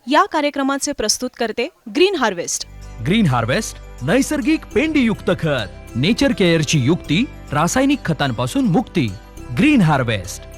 या कार्यक्रमाचे प्रस्तुत करते ग्रीन हार्वेस्ट. ग्रीन हार्वेस्ट नैसर्गिक पेंडीयुक्त खत, नेचर केअरची युक्ती, रासायनिक खतांपासून मुक्ती. Green harvest.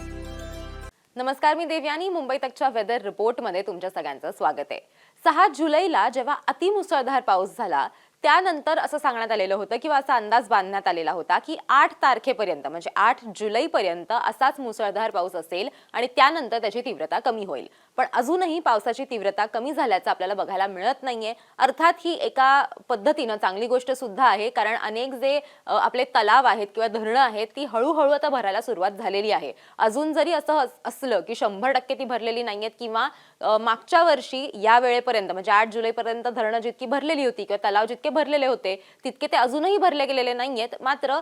नमस्कार, मी देवयानी. मुंबई तकच्या वेदर रिपोर्टमध्ये तुमच्या सगळ्यांचं स्वागत आहे. 6 जुलैला जेव्हा अतिमुसळधार पाऊस झाला त्यानंतर असं सांगण्यात आलेलं होतं किंवा असा अंदाज बांधण्यात आलेला होता की 8 तारखेपर्यंत म्हणजे 8 जुलैपर्यंत असाच मुसळधार पाऊस असेल आणि त्यानंतर त्याची तीव्रता कमी होईल. पण अजूनही पावसाची तीव्रता कमी झाल्याचं आपल्याला बघायला मिळत नाहीये. अर्थात ही एका पद्धतीनं चांगली गोष्ट सुद्धा आहे, कारण अनेक जे आपले तलाव आहेत किंवा धरणं आहेत ती हळूहळू आता भरायला सुरुवात झालेली आहे. अजून जरी असं असलं की 100% ती भरलेली नाहीयेत किंवा मागच्या वर्षी या वेळेपर्यंत म्हणजे 8 जुलैपर्यंत धरणं जितकी भरलेली होती किंवा तलाव जितके भरलेले होते तितके ते अजूनही भरले गेलेले नाहीयेत. मात्र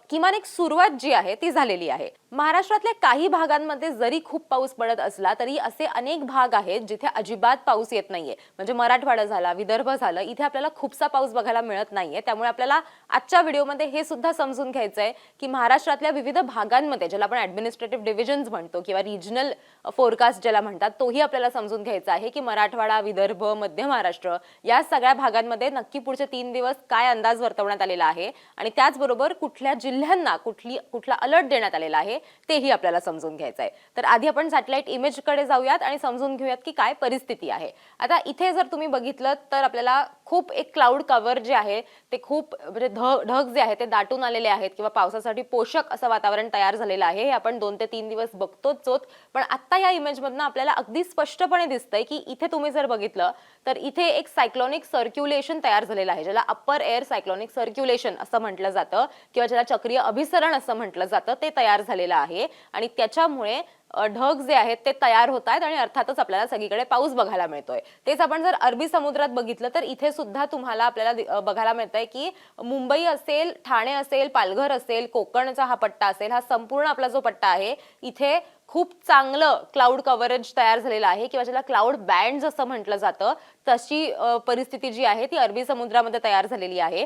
किमान एक सुरुवात जी आहे ती झालेली आहे. महाराष्ट्रातल्या काही भागांमध्ये जरी खूप पाऊस पडत असला तरी असे अनेक भाग आहेत जिथे अजिबात पाऊस येत नाहीये. म्हणजे मराठवाडा झाला, विदर्भ झालं, इथे आपल्याला खूपसा पाऊस बघायला मिळत नाहीये. त्यामुळे आपल्याला आजच्या व्हिडिओमध्ये हे सुद्धा समजून घ्यायचंय की महाराष्ट्रातल्या विविध भागांमध्ये ज्याला आपण ऍडमिनिस्ट्रेटिव्ह डिव्हिजन्स म्हणतो किंवा रिजनल फोरकास्ट ज्याला म्हणतात तोही आपल्याला समजून घ्यायचा आहे की मराठवाडा, विदर्भ, मध्य महाराष्ट्र या सगळ्या भागांमध्ये नक्की पुढचे 3 दिवस काय अंदाज वर्तवण्यात आलेला आहे आणि त्याचबरोबर कुठल्या जिल्ह्यांना कुठला अलर्ट देण्यात आलेला आहे तेही आपल्याला समजून घ्यायचं आहे. तर आधी आपण सॅटेलाइट इमेज कडे जाऊयात आणि समजून घेऊयात की काय परिस्थिती आहे. आता इथे जर तुम्ही बघितलं तर आपल्याला खूप एक क्लाउड कव्हर जे आहे ते खूप म्हणजे ढग जे आहे ते दाटून आलेले आहेत किंवा पावसासाठी पोषक असं वातावरण तयार झालेलं आहे. हे आपण 2 ते 3 दिवस बघतोच आहोत. पण आता या इमेज मधनं आपल्याला अगदी स्पष्टपणे दिसतंय की इथे तुम्ही जर बघितलं तर इथे एक सायक्लॉनिक सर्क्युलेशन तयार झालेलं आहे, ज्याला अप्पर एअर सायक्लॉनिक सर्क्युलेशन असं म्हटलं जातं किंवा ज्याला चक्रीय अभिसरण असं म्हटलं जातं ते तयार झालेलं आहे. आणि त्याच्यामुळे ढग जे आहेत ते तयार होत आहेत आणि अर्थातच आपल्याला सगळीकडे पाऊस बघायला मिळतोय. तेच आपण जर अरबी समुद्रात बघितलं तर इथे सुद्धा तुम्हाला आपल्याला बघायला मिळतंय की मुंबई असेल, ठाणे असेल, पालघर असेल, कोकणचा हा पट्टा असेल, हा संपूर्ण आपला जो पट्टा आहे इथे खूप चांगलं क्लाउड कव्हरेज तयार झालेलं आहे किंवा ज्याला क्लाउड बँड्स असं म्हटलं जातं तशी परिस्थिती जी आहे ती अरबी समुद्रामध्ये तयार झालेली आहे.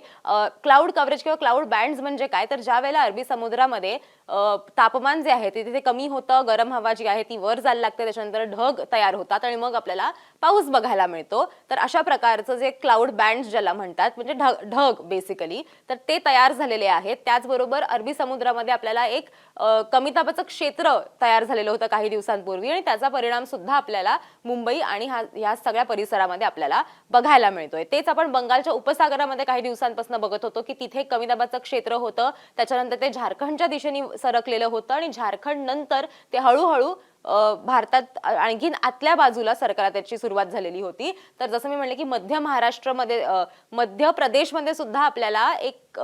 क्लाउड कव्हरेज किंवा क्लाउड बँड्स म्हणजे काय, तर ज्या वेळेला अरबी समुद्रामध्ये तापमान जे आहे ते कमी होतं, गरम हवा जी आहे ती वर जायला लागते, त्याच्यानंतर ढग तयार होतात आणि मग आपल्याला पाऊस बघायला मिळतो. तर अशा प्रकारचं जे क्लाउड बँड्स ज्याला म्हणतात म्हणजे ढग बेसिकली, तर ते तयार झालेले आहेत. त्याचबरोबर अरबी समुद्रामध्ये आपल्याला एक कमी दाबाचं क्षेत्र तयार झालेलं होतं काही दिवसांपूर्वी आणि त्याचा परिणाम सुद्धा आपल्याला मुंबई आणि ह्या सगळ्या परिसरामध्ये आपल्याला बघायला मिळतोय. तेच आपण बंगालच्या उपसागरामध्ये काही दिवसांपासून बघत होतो की तिथे कमी दाबाचं क्षेत्र होतं, त्याच्यानंतर ते झारखंडच्या दिशेने सरकलेलं होतं आणि झारखंड नंतर ते हळूहळू भारतात आणखीन आतल्या बाजूला सरकाला त्याची सुरुवात झालेली होती. तर जसं मी म्हणले की मध्य महाराष्ट्रामध्ये मध्य प्रदेशमध्ये सुद्धा आपल्याला एक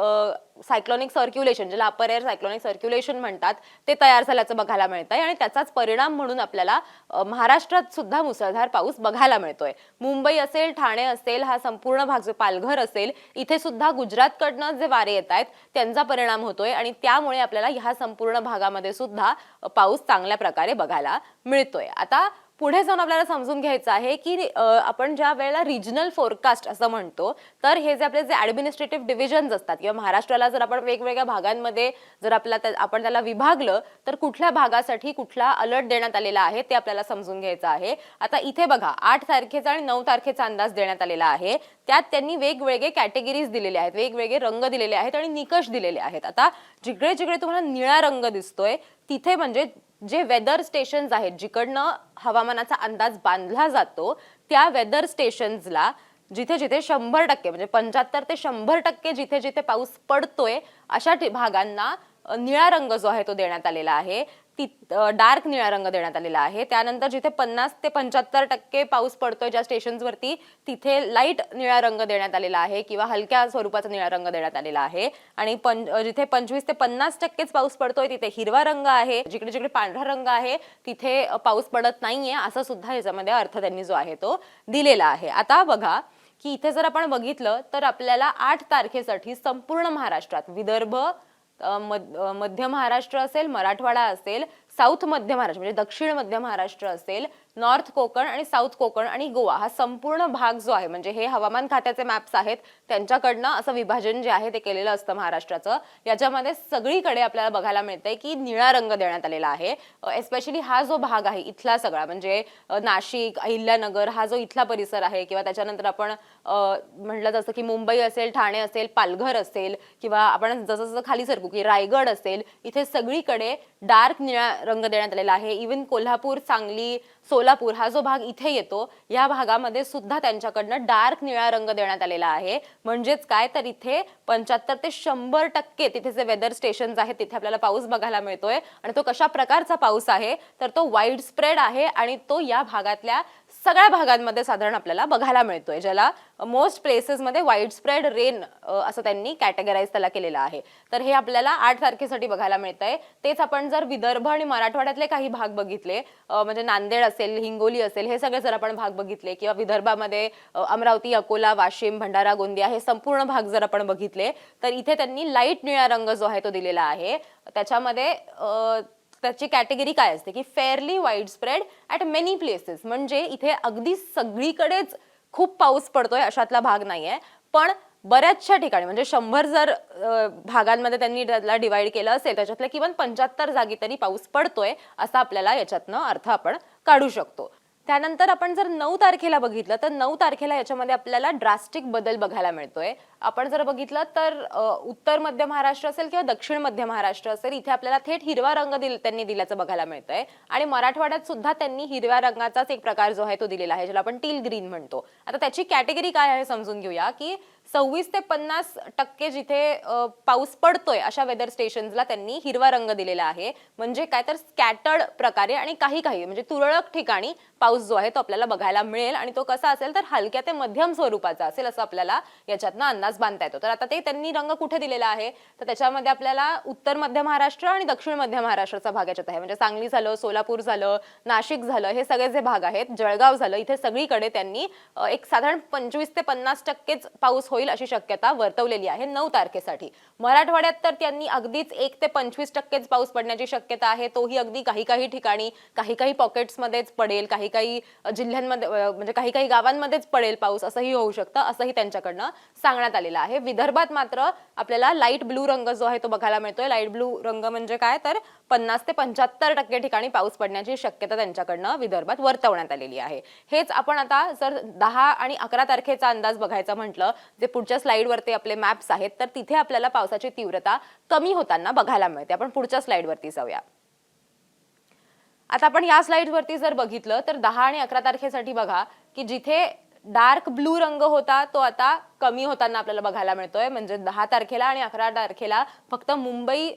सायक्लॉनिक सर्क्युलेशन ज्याला अपर एअर सायक्लॉनिक सर्क्युलेशन म्हणतात ते तयार झाल्याचं बघायला मिळतंय आणि त्याचाच परिणाम म्हणून आपल्याला महाराष्ट्रात सुद्धा मुसळधार पाऊस बघायला मिळतोय. मुंबई असेल, ठाणे असेल, हा संपूर्ण भाग जो पालघर असेल, इथे सुद्धा गुजरातकडनं जे वारे येत आहेत त्यांचा परिणाम होतोय आणि त्यामुळे आपल्याला ह्या संपूर्ण भागामध्ये सुद्धा पाऊस चांगल्या प्रकारे बघायला मिळतोय. आता पुढे जाऊन आपल्याला समजून घ्यायचं आहे की आपण ज्या वेळेला रिजनल फोरकास्ट असं म्हणतो तर हे जे आपले जे ऍडमिनिस्ट्रेटिव्ह डिव्हिजन्स असतात किंवा महाराष्ट्राला जर आपण वेगवेगळ्या भागांमध्ये जर आपण त्याला विभागलं तर कुठल्या भागासाठी कुठला अलर्ट देण्यात आलेला आहे ते आपल्याला समजून घ्यायचं आहे. आता इथे बघा 8 तारखेचा आणि 9 तारखेचा अंदाज देण्यात आलेला आहे. त्यात त्यांनी वेगवेगळे कॅटेगरीज दिलेले आहेत, वेगवेगळे रंग दिलेले आहेत आणि निकष दिलेले आहेत. आता जिकडे जिकडे तुम्हाला निळा रंग दिसतोय तिथे म्हणजे जे वेदर स्टेशन्स आहेत जिकडनं हवामानाचा अंदाज बांधला जातो त्या वेदर स्टेशन्सला जिथे जिथे 100% म्हणजे 75 ते 100% जिथे जिथे पाऊस पडतोय अशा भागांना निळा रंग जो आहे तो देण्यात आलेला आहे. डार्क निळा रंग देण्यात आलेला आहे. त्यानंतर जिथे 50 ते 75% पाऊस पडतोय ज्या स्टेशन्सवरती तिथे लाईट निळा रंग देण्यात आलेला आहे किंवा हलक्या स्वरूपाचा निळा रंग देण्यात आलेला आहे. आणि जिथे 25 ते 50%च पाऊस पडतोय तिथे हिरवा रंग आहे. जिकडे जिकडे पांढरा रंग आहे तिथे पाऊस पडत नाहीये असं सुद्धा याच्यामध्ये अर्थ त्यांनी जो आहे तो दिलेला आहे. आता बघा की इथे जर आपण बघितलं तर आपल्याला 8 तारखेसाठी संपूर्ण महाराष्ट्रात विदर्भ, मध्य महाराष्ट्र असेल, मराठवाडा असेल, साऊथ मध्य महाराष्ट्र म्हणजे दक्षिण मध्य महाराष्ट्र असेल, नॉर्थ कोकण आणि साऊथ कोकण आणि गोवा हा संपूर्ण भाग जो आहे, म्हणजे हे हवामान खात्याचे मॅप्स आहेत त्यांच्याकडनं असं विभाजन जे आहे ते केलेलं असतं महाराष्ट्राचं. याच्यामध्ये सगळीकडे आपल्याला बघायला मिळतंय की निळा रंग देण्यात आलेला आहे. एस्पेशली हा जो भाग आहे इथला सगळा म्हणजे नाशिक, अहिल्यानगर हा जो इथला परिसर आहे, किंवा त्याच्यानंतर आपण म्हटलं जसं की मुंबई असेल, ठाणे असेल, पालघर असेल, किंवा आपण जसं जसं खाली सरकू की रायगड असेल, इथे सगळीकडे डार्क निळा रंग देण्यात आलेला आहे. इव्हन कोल्हापूर, सांगली, सोलापूर हा जो भाग इथे येतो या भागामध्ये सुद्धा त्यांच्याकडनं डार्क निळा रंग देण्यात आलेला आहे. म्हणजेच काय तर इथे 75 ते 100% तिथे जे वेदर स्टेशन्स आहेत तिथे आपल्याला पाऊस बघायला मिळतोय. आणि तो कशा प्रकारचा पाऊस आहे तर तो वाईड स्प्रेड आहे आणि तो या भागातल्या सगळ्या भागांमध्ये साधारण आपल्याला बघायला मिळतोय, ज्याला मोस्ट प्लेसेसमध्ये वाईड स्प्रेड रेन असं त्यांनी कॅटेगराईज त्याला केलेलं आहे. तर हे आपल्याला 8 तारखेसाठी बघायला मिळतंय. तेच आपण जर विदर्भ आणि मराठवाड्यातले काही भाग बघितले, म्हणजे नांदेड असेल, हिंगोली असेल, हे सगळे जर आपण भाग बघितले, किंवा विदर्भामध्ये अमरावती, अकोला, वाशिम, भंडारा, गोंदिया हे संपूर्ण भाग जर आपण बघितले तर इथे त्यांनी लाईट निळा रंग जो आहे तो दिलेला आहे. त्याच्यामध्ये त्याची कॅटेगरी काय असते की fairly wide spread at many places, म्हणजे इथे अगदी सगळीकडेच खूप पाऊस पडतोय अशातला भाग नाहीये, पण बऱ्याचशा ठिकाणी म्हणजे 100 जर भागांमध्ये त्यांनी त्याला डिवाइड केलं असेल त्याच्यातल्या किमान 75 जागी तरी पाऊस पडतोय असा आपल्याला याच्यातनं अर्थ आपण काढू शकतो. त्यानंतर आपण जर 9 तारखेला बघितलं तर 9 तारखेला याच्यामध्ये आपल्याला ड्रास्टिक बदल बघायला मिळतोय. आपण जर बघितलं तर उत्तर मध्य महाराष्ट्र असेल किंवा दक्षिण मध्य महाराष्ट्र असेल, इथे आपल्याला थेट हिरवा रंग त्यांनी दिल्याचं बघायला मिळतंय. आणि मराठवाड्यात सुद्धा त्यांनी हिरव्या रंगाचाच एक प्रकार जो आहे तो दिलेला आहे, ज्याला आपण टील ग्रीन म्हणतो. आता त्याची कॅटेगरी काय आहे समजून घेऊया की 26 ते 50% जिथे पाऊस पडतोय अशा वेदर स्टेशन्सला त्यांनी हिरवा रंग दिलेला आहे. म्हणजे काय तर स्कॅटर्ड प्रकारे आणि काही काही म्हणजे तुरळक ठिकाणी पाऊस जो आहे तो आपल्याला बघायला मिळेल. आणि तो कसा असेल तर हलक्या ते मध्यम स्वरूपाचा असेल असं आपल्याला याच्यातनं अंदाज बांधता येतो. तर आता ते त्यांनी रंग कुठे दिलेला आहे तर त्याच्यामध्ये आपल्याला उत्तर मध्य महाराष्ट्र आणि दक्षिण मध्य महाराष्ट्राचा भाग याच्यात आहे. म्हणजे सांगली झालं, सोलापूर झालं, नाशिक झालं, हे सगळे जे भाग आहेत, जळगाव झालं, इथे सगळीकडे त्यांनी एक साधारण 25 ते 50% पाऊस होईल अशी शक्यता वर्तवलेली आहे 9 तारखेसाठी. मराठवाड्यात तर त्यांनी अगदीच 1 ते 25% पाऊस पडण्याची शक्यता आहे. तोही अगदी काही काही ठिकाणी, काही काही पॉकेट्समध्येच पडेल, काही काही जिल्ह्यांमध्ये म्हणजे काही काही गावांमध्येच पडेल पाऊस, असंही होऊ शकतं, असंही त्यांच्याकडनं सांगण्यात आलेलं आहे. विदर्भात मात्र आपल्याला लाईट ब्लू रंग जो आहे तो बघायला मिळतोय. लाईट ब्लू रंग म्हणजे काय तर 50 ते 75% ठिकाणी पाऊस पडण्याची शक्यता त्यांच्याकडनं विदर्भात वर्तवण्यात आलेली आहे. हेच आपण आता जर 10 आणि 11 तारखेचा अंदाज बघायचा म्हटलं, जे पुढच्या स्लाइडवरती आपले मॅप्स आहेत, तर तिथे आपल्याला पावसाची तीव्रता कमी होताना बघायला मिळते. आपण पुढच्या स्लाइडवरती जाऊया. आता आपण या स्लाइडवरती जर बघितलं तर 10 आणि 11 तारखेसाठी बघा की जिथे डार्क ब्लू रंग होता तो आता कमी होताना आपल्याला बघायला मिळतोय. म्हणजे 10 तारखेला आणि 11 तारखेला फक्त मुंबई,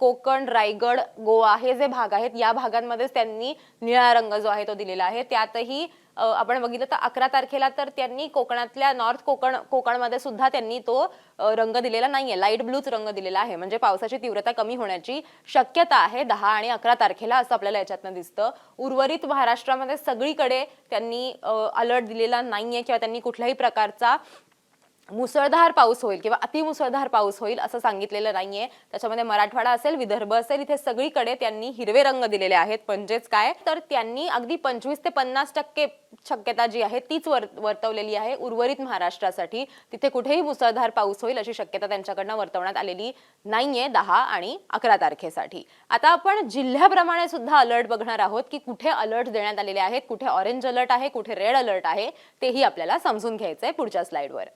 कोकण, रायगड, गोवा हे जे भाग आहेत या भागांमध्येच त्यांनी निळा रंग जो आहे तो दिलेला आहे. त्यातही आपण बघितलं तर 11 तारखेला तर त्यांनी कोकणातल्या नॉर्थ कोकणमध्ये सुद्धा त्यांनी तो रंग दिलेला नाहीये, लाईट ब्लूच रंग दिलेला आहे. म्हणजे पावसाची तीव्रता कमी होण्याची शक्यता आहे 10 आणि 11 तारखेला असं आपल्याला याच्यातनं दिसतं. उर्वरित महाराष्ट्रामध्ये सगळीकडे त्यांनी अलर्ट दिलेला नाहीये किंवा त्यांनी कुठल्याही प्रकारचा मुसळधार पाऊस होईल किंवा अतिमुसळधार पाऊस होईल असं सांगितलेलं नाहीये. त्याच्यामध्ये मराठवाडा असेल, विदर्भ असेल, इथे सगळीकडे त्यांनी हिरवे रंग दिलेले आहेत. म्हणजेच काय तर त्यांनी अगदी 25 ते 50% शक्यता जी आहे तीच वर्तवलेली आहे उर्वरित महाराष्ट्रासाठी. तिथे कुठेही मुसळधार पाऊस होईल अशी शक्यता त्यांच्याकडनं वर्तवण्यात आलेली नाहीये 10 आणि 11 तारखेसाठी. आता आपण जिल्ह्याप्रमाणे सुद्धा अलर्ट बघणार आहोत की कुठे अलर्ट देण्यात आलेले आहेत, कुठे ऑरेंज अलर्ट आहे, कुठे रेड अलर्ट आहे, तेही आपल्याला समजून घ्यायचंय पुढच्या स्लाइडवर.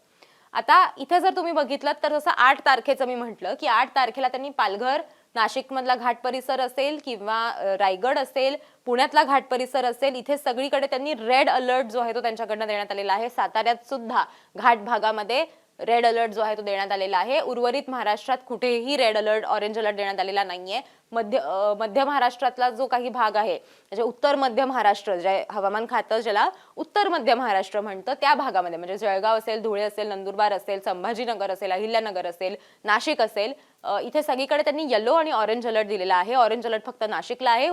आता इथे जर तुम्ही बघितलं तर जसं 8 तारखेचं मी म्हटलं की 8 तारखेला त्यांनी पालघर, नाशिक मधला घाट परिसर असेल किंवा रायगड असेल, पुण्यातला घाट परिसर असेल, इथे सगळीकडे त्यांनी रेड अलर्ट जो आहे तो त्यांच्याकडनं देण्यात आलेला आहे. साताऱ्यात सुद्धा घाट भागामध्ये रेड अलर्ट जो आहे तो देण्यात आलेला आहे. उर्वरित महाराष्ट्रात कुठेही रेड अलर्ट, ऑरेंज अलर्ट देण्यात आलेला नाहीये. मध्य महाराष्ट्रातला जो काही भाग आहे म्हणजे उत्तर मध्य महाराष्ट्र, जे हवामान खातं ज्याला उत्तर मध्य महाराष्ट्र म्हणतं, त्या भागामध्ये म्हणजे जळगाव असेल, धुळे असेल, नंदुरबार असेल, संभाजीनगर असेल, अहिल्यानगर असेल, नाशिक असेल, इथे सगळीकडे त्यांनी येलो आणि ऑरेंज अलर्ट दिलेला आहे. ऑरेंज अलर्ट फक्त नाशिकला आहे.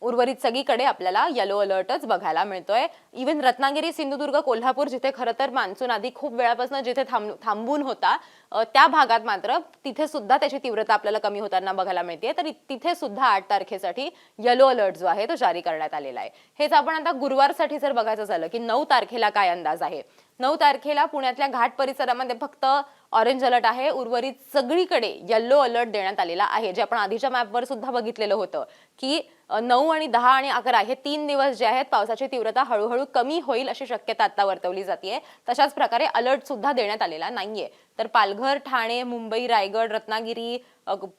उर्वरित सगळीकडे आपल्याला येलो अलर्टच बघायला मिळतोय. इव्हन रत्नागिरी, सिंधुदुर्ग, कोल्हापूर जिथे खरं तर मान्सून आधी खूप वेळापासून जिथे थांबून होता त्या भागात मात्र तिथे सुद्धा त्याची तीव्रता आपल्याला कमी होताना बघायला मिळते. तर तिथे सुद्धा 8 तारखेसाठी येलो अलर्ट जो आहे तो जारी करण्यात आलेला आहे. हेच आपण आता गुरुवारसाठी जर बघायचं झालं की 9 तारखेला काय अंदाज आहे. 9 तारखेला पुण्यातल्या घाट परिसरामध्ये फक्त ऑरेंज अलर्ट आहे. उर्वरित सगळीकडे येलो अलर्ट देण्यात आलेला आहे, जे आपण आधीच्या मॅपवर सुद्धा बघितलेलं होतं की 9 आणि 10 आणि 11 हे 3 दिवस जे आहेत पावसाची तीव्रता हळूहळू कमी होईल अशी शक्यता आता वर्तवली जाते. तशाच प्रकारे अलर्ट सुद्धा देण्यात आलेला नाहीये. तर पालघर, ठाणे, मुंबई, रायगड, रत्नागिरी,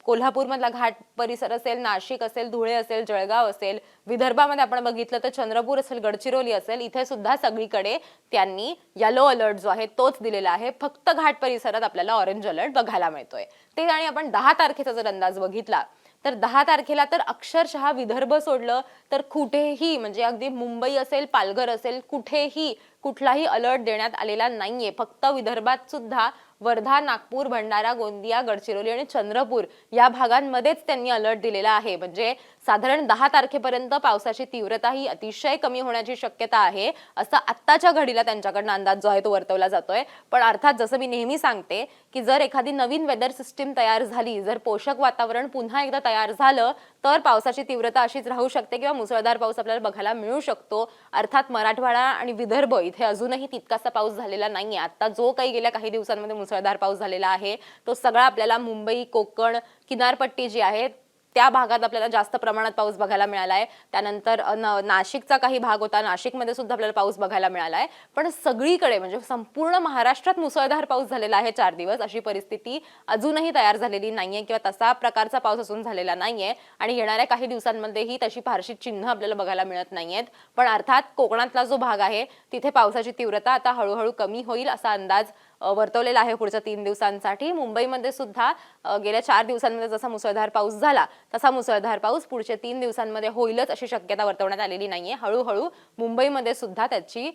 कोल्हापूरमधला घाट परिसर असेल, नाशिक असेल, धुळे असेल, जळगाव असेल, विदर्भामध्ये आपण बघितलं तर चंद्रपूर असेल, गडचिरोली असेल, इथे सुद्धा सगळीकडे त्यांनी येलो अलर्ट जो आहे तोच दिलेला आहे. फक्त घाट परिसरात आपल्याला ऑरेंज अलर्ट बघायला मिळतोय. ते आणि आपण 10 तारखेचा जर अंदाज बघितला तर 10 तारखेला तर अक्षरशः विदर्भ सोडलं तर कुठेही म्हणजे अगदी मुंबई असेल, पालघर असेल, कुठेही कुठलाही अलर्ट देण्यात आलेला नाहीये. फक्त विदर्भात सुद्धा वर्धा, नागपूर, भंडारा, गोंदिया, गडचिरोली आणि चंद्रपूर या भागांमध्येच त्यांनी अलर्ट दिलेला आहे. म्हणजे साधारण 10 तारखेपर्यंत पावसाची तीव्रता ही अतिशय कमी होण्याची शक्यता आहे असं आत्ताच्या घडीला त्यांच्याकडनं अंदाज जो आहे तो वर्तवला जातोय. पण अर्थात जसं मी नेहमी सांगते की जर एखादी नवीन वेदर सिस्टीम तयार झाली, जर पोषक वातावरण पुन्हा एकदा तयार झालं तर पावसाची तीव्रता अशीच राहू शकते किंवा मुसळधार पाऊस आपल्याला बघायला मिळू शकतो. अर्थात मराठवाडा आणि विदर्भ इथे अजूनही तितकासा पाऊस झालेला नाहीये. आता जो काही गेल्या काही दिवसांमध्ये मुसळधार पाऊस झालेला आहे तो सगळा आपल्याला मुंबई, कोकण, किनारपट्टी जी आहे त्या भागात आपल्याला जास्त प्रमाणात पाऊस बघायला मिळाला आहे. त्यानंतर नाशिकचा काही भाग होता, नाशिकमध्ये सुद्धा आपल्याला पाऊस बघायला मिळाला आहे. पण सगळीकडे म्हणजे संपूर्ण महाराष्ट्रात मुसळधार पाऊस झालेला आहे 4 दिवस. अशी परिस्थिती अजूनही तयार झालेली नाहीये किंवा तसा प्रकारचा पाऊस अजून झालेला नाहीये आणि येणाऱ्या काही दिवसांमध्येही तशी फारशी चिन्ह आपल्याला बघायला मिळत नाहीयेत. पण अर्थात कोकणातला जो भाग आहे तिथे पावसाची तीव्रता आता हळूहळू कमी होईल असा अंदाज वर्तवलेला आहे पुढच्या 3 दिवसांसाठी. मुंबईमध्ये सुद्धा गेल्या 4 दिवसांमध्ये जसा मुसळधार पाऊस झाला तसा मुसळधार पाऊस पुढच्या 3 दिवसांमध्ये होईलच अशी शक्यता वर्तवण्यात आलेली नाहीये. हळूहळू मुंबईमध्ये सुद्धा त्याची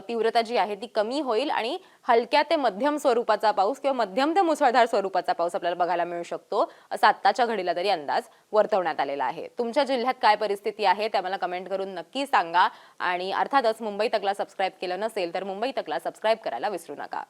तीव्रता जी आहे ती कमी होईल आणि हलक्या ते मध्यम स्वरूपाचा पाऊस किंवा मध्यम ते मुसळधार स्वरूपाचा पाऊस आपल्याला बघायला मिळू शकतो असा आत्ताच्या घडीला तरी अंदाज वर्तवण्यात आलेला आहे. तुमच्या जिल्ह्यात काय परिस्थिती आहे ते आम्हाला कमेंट करून नक्की सांगा आणि अर्थातच मुंबई तकला सबस्क्राईब केलं नसेल तर मुंबई तकला सबस्क्राईब करायला विसरू नका.